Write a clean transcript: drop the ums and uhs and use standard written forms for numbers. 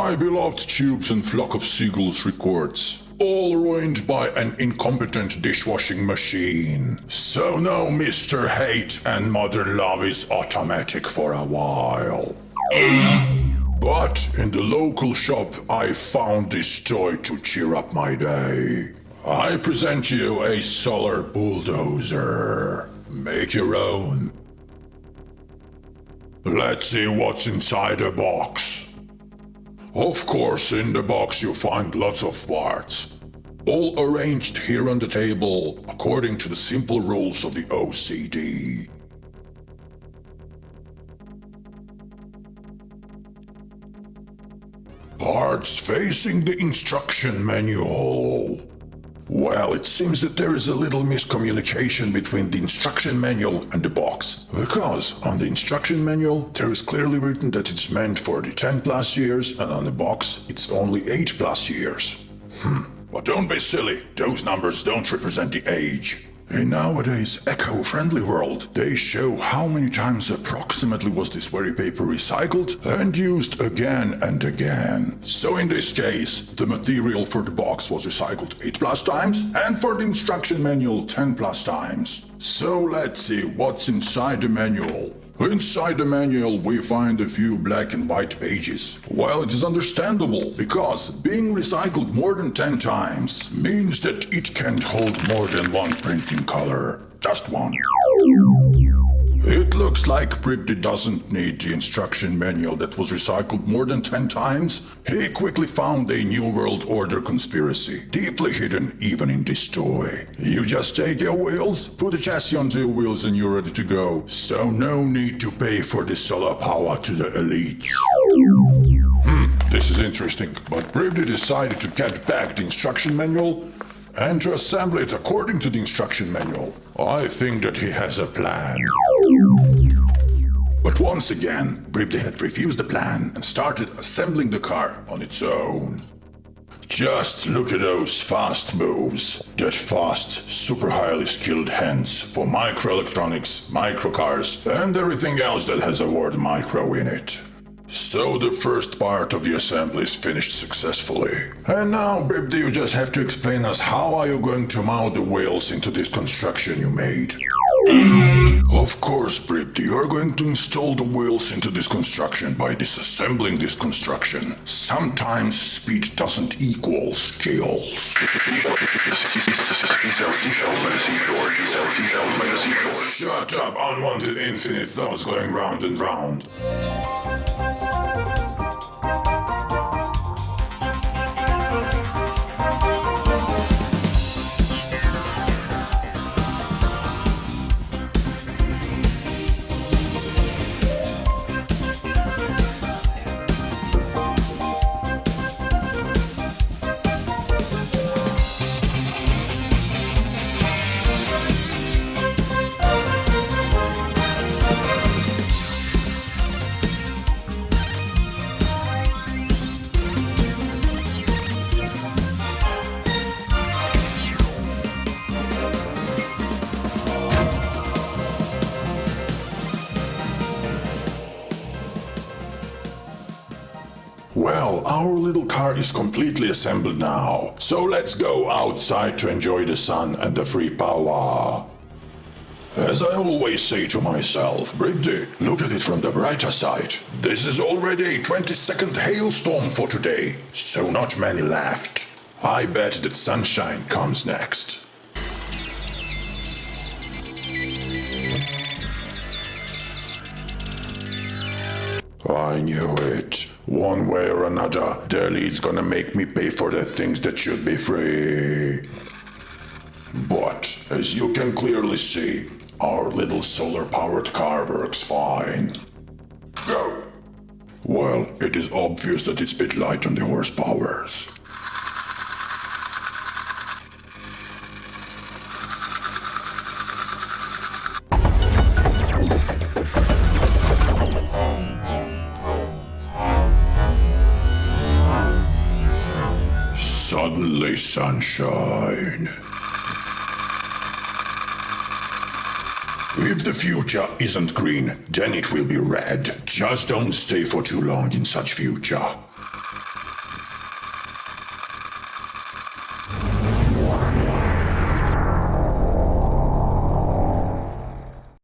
My beloved tubes and flock of seagulls records. All ruined by an incompetent dishwashing machine. So now Mr. Hate and Modern Love is automatic for a while. But in the local shop I found this toy to cheer up my day. I present you a solar bulldozer. Make your own. Let's see what's inside the box. Of course, in the box you find lots of parts. All arranged here on the table according to the simple rules of the OCD. Parts facing the instruction manual. Well, it seems that there is a little miscommunication between the instruction manual and the box. Because on the instruction manual, there is clearly written that it's meant for the 10 plus years, and on the box, it's only 8 plus years. But don't be silly, those numbers don't represent the age. In nowadays eco-friendly world, they show how many times approximately was this very paper recycled and used again and again. So in this case, the material for the box was recycled 8 plus times and for the instruction manual 10 plus times. So let's see what's inside the manual. Inside the manual we find a few black and white pages. Well, it is understandable, because being recycled more than 10 times means that it can't hold more than one printing color. Just one. It looks like Bribdi doesn't need the instruction manual that was recycled more than 10 times. He quickly found a New World Order conspiracy, deeply hidden even in this toy. You just take your wheels, put a chassis onto your wheels and you're ready to go. So no need to pay for the solar power to the elites. This is interesting, but Bribdi decided to get back the instruction manual and to assemble it according to the instruction manual. I think that he has a plan. But once again, Bribdi had refused the plan and started assembling the car on its own. Just look at those fast moves. That fast, super highly skilled hands for microelectronics, microcars, and everything else that has a word micro in it. So the first part of the assembly is finished successfully. And now, Bribdi, you just have to explain us how are you going to mount the wheels into this construction you made. Of course, Bribdi, you are going to install the wheels into this construction by disassembling this construction. Sometimes speed doesn't equal skills. Shut up, unwanted infinite thoughts going round and round. Well, our little car is completely assembled now, so let's go outside to enjoy the sun and the free power. As I always say to myself, Bribdi, look at it from the brighter side. This is already a 20-second hailstorm for today, so not many left. I bet that sunshine comes next. I knew it. One way or another, the elite's gonna make me pay for the things that should be free. But, as you can clearly see, our little solar-powered car works fine. Go! Well, it is obvious that it's a bit light on the horsepowers. Suddenly sunshine. If the future isn't green, then it will be red. Just don't stay for too long in such future.